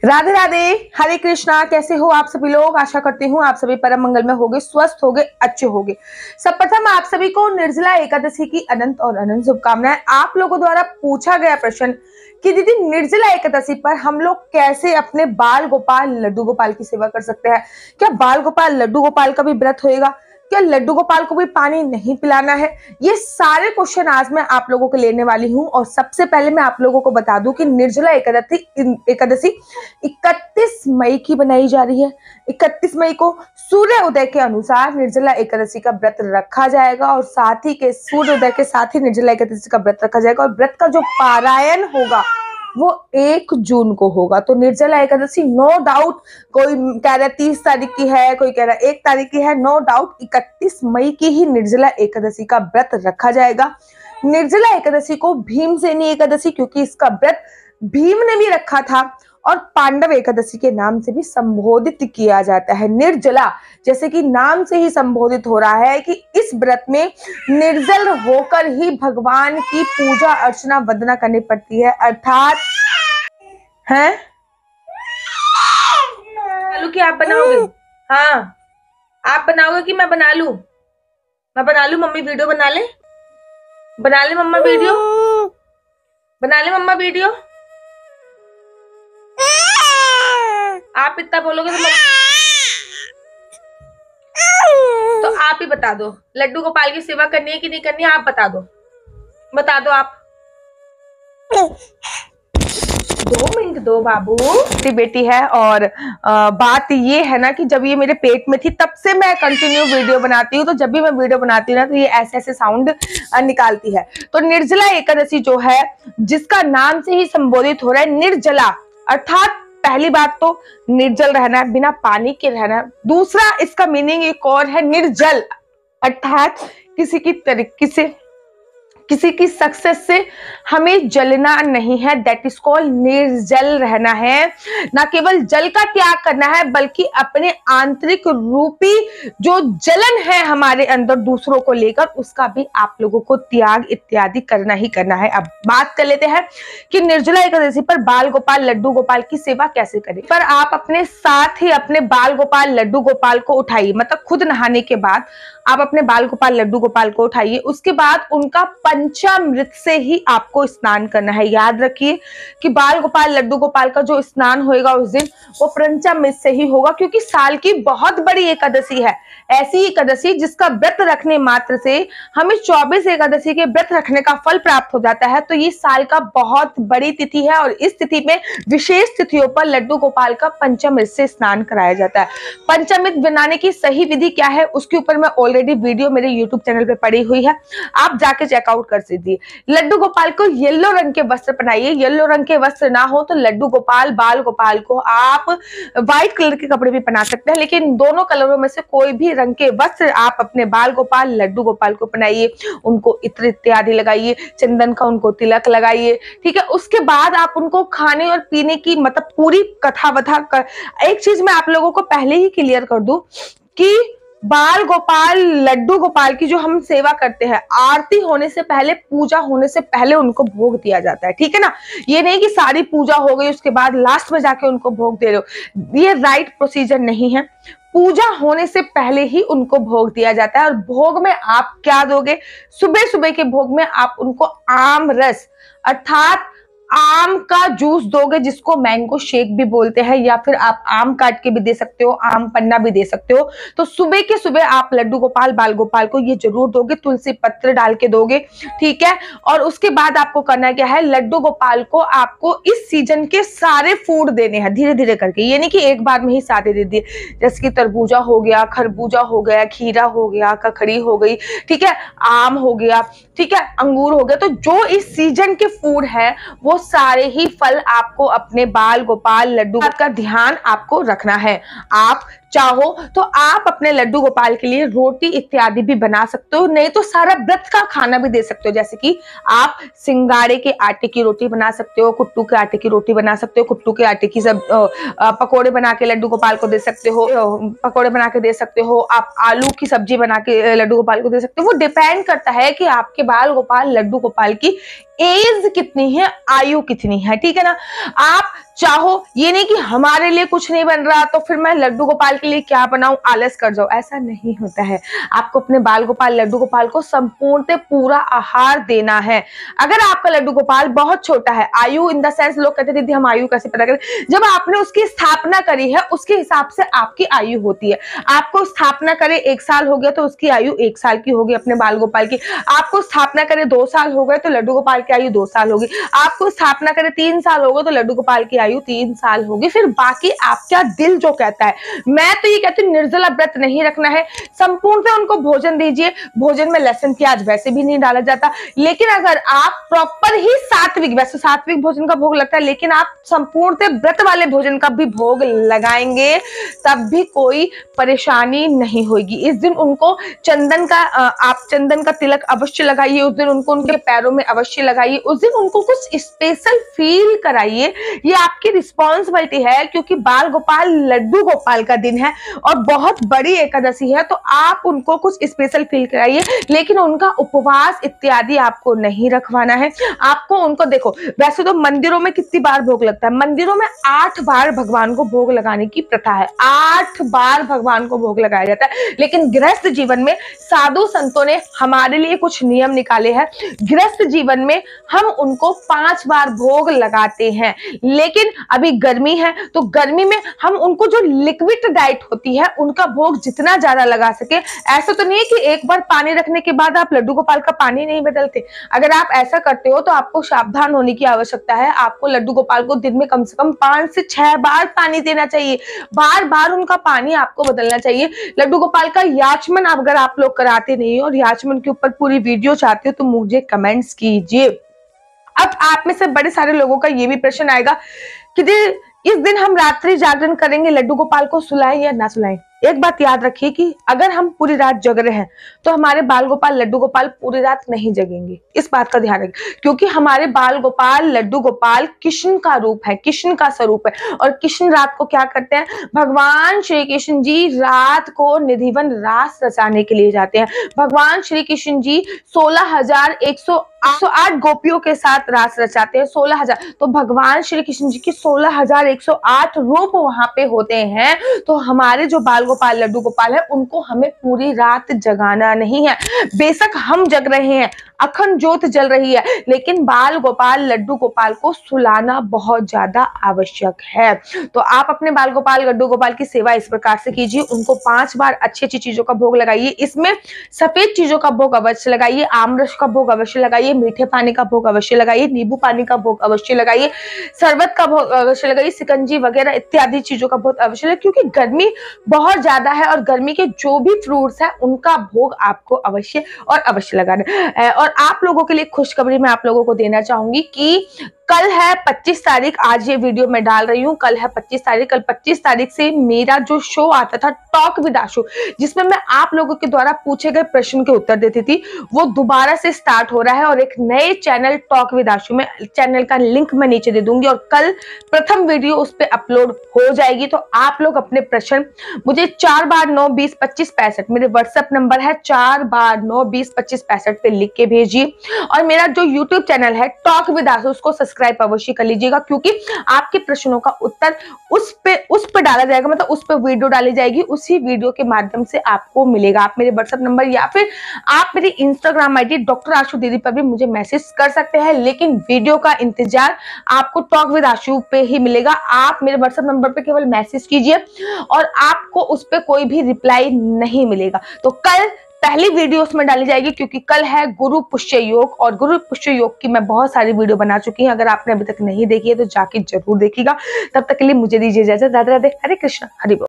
राधे राधे, हरे कृष्णा। कैसे हो आप सभी लोग? आशा करती हूँ आप सभी परम मंगल में होगे, स्वस्थ होगे, अच्छे होगे। सर्वप्रथम आप सभी को निर्जला एकादशी की अनंत और अनंत शुभकामनाएं। आप लोगों द्वारा पूछा गया प्रश्न कि दीदी निर्जला एकादशी पर हम लोग कैसे अपने बाल गोपाल लड्डू गोपाल की सेवा कर सकते हैं? क्या बाल गोपाल लड्डू गोपाल का भी व्रत होएगा? क्या लड्डू गोपाल को भी पानी नहीं पिलाना है? ये सारे क्वेश्चन आज मैं आप लोगों को लेने वाली हूँ। और सबसे पहले मैं आप लोगों को बता दूं कि निर्जला एकादशी 31 मई की बनाई जा रही है। 31 मई को सूर्य उदय के अनुसार निर्जला एकादशी का व्रत रखा जाएगा और साथ ही के सूर्य उदय के साथ ही निर्जला एकादशी का व्रत रखा जाएगा। और व्रत का जो पारायण होगा वो 1 जून को होगा। तो निर्जला एकादशी नो डाउट, कोई कह रहा है 30 तारीख की है, कोई कह रहा है 1 तारीख की है, नो डाउट 31 मई की ही निर्जला एकादशी का व्रत रखा जाएगा। निर्जला एकादशी को भीमसेनी एकादशी, क्योंकि इसका व्रत भीम ने भी रखा था, और पांडव एकादशी के नाम से भी संबोधित किया जाता है। निर्जला जैसे कि नाम से ही संबोधित हो रहा है कि इस व्रत में निर्जल होकर ही भगवान की पूजा अर्चना वंदना करनी पड़ती है। अर्थात है आलू की आप बनाओगे? हाँ, आप बनाओगे कि मैं बना लूं? मैं बना लूं? मम्मी वीडियो बना ले मम्मा वीडियो बना ले मम्मा वीडियो। आप इतना बोलोगे तो आप ही बता दो, लड्डू गोपाल की सेवा करनी है कि नहीं करनी है? आप बता दो आप। 2 मिनट दो बाबू। बेटी है। और बात ये है ना कि जब ये मेरे पेट में थी तब से मैं कंटिन्यू वीडियो बनाती हूँ। तो जब भी मैं वीडियो बनाती हूँ ना तो ये ऐसे ऐसे साउंड निकालती है। तो निर्जला एकादशी जो है, जिसका नाम से ही संबोधित हो रहा है निर्जला, अर्थात पहली बात तो निर्जल रहना है, बिना पानी के रहना। दूसरा इसका मीनिंग एक और है निर्जल, अर्थात किसी की सक्सेस से हमें जलना नहीं है। दैट इज कॉल्ड निर्जल रहना है। ना केवल जल का त्याग करना है बल्कि अपने आंतरिक रूपी जो जलन है हमारे अंदर दूसरों को लेकर, उसका भी आप लोगों को त्याग इत्यादि करना ही करना है। अब बात कर लेते हैं कि निर्जला एकादशी पर बाल गोपाल लड्डू गोपाल की सेवा कैसे करें। पर आप अपने साथ ही अपने बाल गोपाल लड्डू गोपाल को उठाइए, मतलब खुद नहाने के बाद आप अपने बाल गोपाल लड्डू गोपाल को उठाइए। उसके बाद उनका पंचामृत से ही आपको स्नान करना है। याद रखिए कि बाल गोपाल लड्डू गोपाल का जो स्नान होगा उस दिन वो पंचामृत से ही होगा, क्योंकि साल की बहुत बड़ी एकादशी है। ऐसी एकादशी जिसका व्रत रखने मात्र से हमें 24 एकादशी के व्रत रखने का फल प्राप्त हो जाता है। तो ये साल का बहुत बड़ी तिथि है और इस तिथि में विशेष तिथियों पर लड्डू गोपाल का पंचामृत से स्नान कराया जाता है। पंचामृत बनाने की सही विधि क्या है उसके ऊपर मैं ऑलरेडी वीडियो मेरे यूट्यूब चैनल पे पड़ी हुई है, आप जाके चेकआउट कर दीजिए। लड्डू गोपाल को येलो रंग के वस्त्र पहनाइए। येलो रंग के वस्त्र ना हो तो लड्डू गोपाल बाल गोपाल को आप व्हाइट कलर के कपड़े भी पहना सकते हैं, लेकिन दोनों कलरों में से कोई भी रंग के वस्त्र आप अपने बाल गोपाल लड्डू गोपाल को पहनाइए। उनको इत्र इत्यादि लगाइए, चंदन का उनको तिलक लगाइए, ठीक है। उसके बाद आप उनको खाने और पीने की मतलब पूरी कथा वथा कर। एक चीज मैं आप लोगों को पहले ही क्लियर कर दूं कि बाल गोपाल लड्डू गोपाल की जो हम सेवा करते हैं, आरती होने से पहले, पूजा होने से पहले उनको भोग दिया जाता है, ठीक है ना। ये नहीं कि सारी पूजा हो गई उसके बाद लास्ट में जाके उनको भोग दे रहे हो, ये राइट प्रोसीजर नहीं है। पूजा होने से पहले ही उनको भोग दिया जाता है। और भोग में आप क्या दोगे? सुबह सुबह के भोग में आप उनको आम रस अर्थात आम का जूस दोगे, जिसको मैंगो शेक भी बोलते हैं, या फिर आप आम काट के भी दे सकते हो, आम पन्ना भी दे सकते हो। तो सुबह के सुबह आप लड्डू गोपाल बाल गोपाल को ये जरूर दोगे, तुलसी पत्र डाल के दोगे, ठीक है। और उसके बाद आपको करना क्या है, लड्डू गोपाल को आपको इस सीजन के सारे फूड देने हैं धीरे धीरे करके। ये नहीं कि एक बार में ही सारे दे दिए, जैसे कि तरबूजा हो गया, खरबूजा हो गया, खीरा हो गया, ककड़ी हो गई, ठीक है, आम हो गया, ठीक है, अंगूर हो गया। तो जो इस सीजन के फूड है वो सारे ही फल आपको अपने बाल गोपाल लड्डू का ध्यान आपको रखना है। आप चाहो तो आप अपने लड्डू गोपाल के लिए रोटी इत्यादि भी बना सकते हो, नहीं तो सारा व्रत का खाना भी दे सकते हो। जैसे कि आप सिंगाड़े के आटे की रोटी बना सकते हो, कुट्टू के आटे की रोटी बना सकते हो, कुट्टू के आटे की सब पकोड़े बना के लड्डू गोपाल को दे सकते हो, पकोड़े बना के दे सकते हो। आप आलू की सब्जी बना के लड्डू गोपाल को दे सकते हो। वो डिपेंड करता है कि आपके बाल गोपाल लड्डू गोपाल की एज कितनी है, आयु कितनी है, ठीक है ना। आप चाहो ये नहीं कि हमारे लिए कुछ नहीं बन रहा तो फिर मैं लड्डू गोपाल के लिए क्या बनाऊं, आलस कर जाओ, ऐसा नहीं होता है। आपको अपने बाल गोपाल लड्डू गोपाल को संपूर्णतः पूरा आहार देना है। अगर आपका लड्डू गोपाल बहुत छोटा है, आयु इन द सेंस, लोग कहते दीदी हम आयु कैसे पता करें, जब आपने उसकी स्थापना करी है उसके हिसाब से आपकी आयु होती है। आपको स्थापना करे 1 साल हो गया तो उसकी आयु 1 साल की होगी अपने बाल गोपाल की। आपको स्थापना करे 2 साल हो गए तो लड्डू गोपाल की आयु 2 साल होगी। आपको स्थापना करे 3 साल हो गए तो लड्डू गोपाल की आयु 3 साल होगी। फिर बाकी आपका दिल जो कहता है। मैं तो ये कहती हूँ निर्जला व्रत नहीं रखना है, संपूर्णतः उनको भोजन दीजिए। भोजन में लहसुन प्याज वैसे भी नहीं डाला जाता, लेकिन अगर आप प्रॉपर ही सात्विक, वैसे सात्विक भोजन का भोग लगता है, लेकिन आप संपूर्णतः व्रत वाले भोजन का भी भोग लगाएंगे तब भी कोई परेशानी नहीं होगी। इस दिन उनको चंदन का आप चंदन का तिलक अवश्य लगाइए, उस दिन उनको उनके पैरों में अवश्य लगाइए, उस दिन उनको कुछ स्पेशल फील कराइए। ये आपकी रिस्पॉन्सिबिलिटी है, क्योंकि बाल गोपाल लड्डू गोपाल का दिन है और बहुत बड़ी एकादशी है, तो आप उनको कुछ स्पेशल फील कराइए। लेकिन उनका उपवास इत्यादि आपको नहीं रखवाना है। आपको उनको देखो, वैसे तो मंदिरों में कितनी बार भोग लगता है, मंदिरों में 8 बार भगवान को भोग लगाने की प्रथा है, 8 बार भगवान को भोग लगाया जाता है। लेकिन गृहस्थ जीवन में साधु संतों ने हमारे लिए कुछ नियम निकाले हैं। गृहस्थ जीवन में हम उनको 5 बार भोग लगाते हैं, लेकिन अभी गर्मी है तो गर्मी में हम उनको जो लिक्विड डाइट होती है उनका भोग जितना ज्यादा लगा सके। ऐसा तो नहीं है कि एक बार पानी रखने के बाद आप लड्डू गोपाल का पानी नहीं बदलते। अगर आप ऐसा करते हो तो आपको सावधान होने की आवश्यकता है। आपको लड्डू गोपाल को दिन में कम से कम 5 से 6 बार पानी देना चाहिए, बार बार उनका पानी आपको बदलना चाहिए। लड्डू गोपाल का याचमन अगर आप लोग कराते नहीं हो और याचमन के ऊपर पूरी वीडियो चाहते हो तो मुझे कमेंट्स कीजिए। अब आप में से बड़े सारे लोगों का ये भी प्रश्न आएगा कि इस दिन हम रात्रि जागरण करेंगे, लड्डू गोपाल को सुलाएं या ना सुलाएं। एक बात याद रखिए कि अगर हम पूरी रात जग रहे हैं तो हमारे बाल गोपाल लड्डू गोपाल पूरी रात नहीं जगेंगे, इस बात का ध्यान रखिए। क्योंकि हमारे बाल गोपाल लड्डू गोपाल कृष्ण का रूप है, कृष्ण का स्वरूप है। और कृष्ण रात को क्या करते हैं, भगवान श्री कृष्ण जी रात को निधिवन रास रचाने के लिए जाते हैं। भगवान श्री कृष्ण जी 16,108 गोपियों के साथ रास रचाते हैं। 16,000 तो भगवान श्री कृष्ण जी की 16,108 रूप वहां पे होते हैं। तो हमारे जो बाल गोपाल लड्डू गोपाल है उनको हमें पूरी रात जगाना नहीं है। बेशक हम जग रहे हैं, अखंड ज्योत जल रही है, लेकिन बाल गोपाल लड्डू गोपाल को सुलाना बहुत ज्यादा आवश्यक है। तो आप अपने बाल गोपाल लड्डू गोपाल की सेवा इस प्रकार से कीजिए। उनको 5 बार अच्छी अच्छी चीजों का भोग लगाइए। इसमें सफेद चीजों का भोग अवश्य लगाइए, आमरस का भोग अवश्य लगाइए, मीठे पानी का भोग अवश्य लगाइए, नींबू पानी का भोग अवश्य लगाइए, शरबत का भोग अवश्य लगाइए, शिकंजी वगैरह इत्यादि चीजों का भोग अवश्य लगाइए। क्योंकि गर्मी बहुत ज्यादा है और गर्मी के जो भी फ्रूट्स है उनका भोग आपको अवश्य और अवश्य लगाना है। और आप लोगों के लिए खुशखबरी मैं आप लोगों को देना चाहूंगी कि कल है 25 तारीख, आज ये वीडियो मैं डाल रही हूँ, कल है 25 तारीख। कल 25 तारीख से मेरा जो शो आता था टॉक विद आशु, जिसमें मैं आप लोगों के द्वारा पूछे गए प्रश्न के उत्तर देती थी, वो दोबारा से स्टार्ट हो रहा है। और एक नए चैनल टॉक विद आशु में, चैनल का लिंक मैं नीचे दे दूंगी और कल प्रथम वीडियो उस पर अपलोड हो जाएगी। तो आप लोग अपने प्रश्न मुझे 4/9-20-25-65 मेरे व्हाट्सएप नंबर है 4/9-20-25-65 पे लिख के भेजिए। और मेरा जो यूट्यूब चैनल है टॉक विद आशु, उसको सब्सक्राइब अवश्य कर लीजिएगा, क्योंकि आपके प्रश्नों का उत्तर उस पे डाला जाएगा, मतलब उस पे वीडियो डाली जाएगी, उसी वीडियो के माध्यम से आपको मिलेगा। आप मेरे व्हाट्सएप नंबर या फिर आप मेरी इंस्टाग्राम आईडी डॉक्टर आशु दीदी पर भी मुझे मैसेज कर सकते हैं, लेकिन वीडियो का इंतजार आपको टॉक विद आशु पे ही मिलेगा। आप मेरे व्हाट्सएप नंबर पे केवल मैसेज कीजिए और आपको उस पे कोई भी रिप्लाई नहीं मिलेगा। तो कल पहली वीडियो उसमें डाली जाएगी, क्योंकि कल है गुरु पुष्य योग, और गुरु पुष्य योग की मैं बहुत सारी वीडियो बना चुकी हूँ। अगर आपने अभी तक नहीं देखी है तो जाके जरूर देखिएगा। तब तक के लिए मुझे दीजिए इजाजत। राधे राधे, हरे कृष्ण, हरि बोल।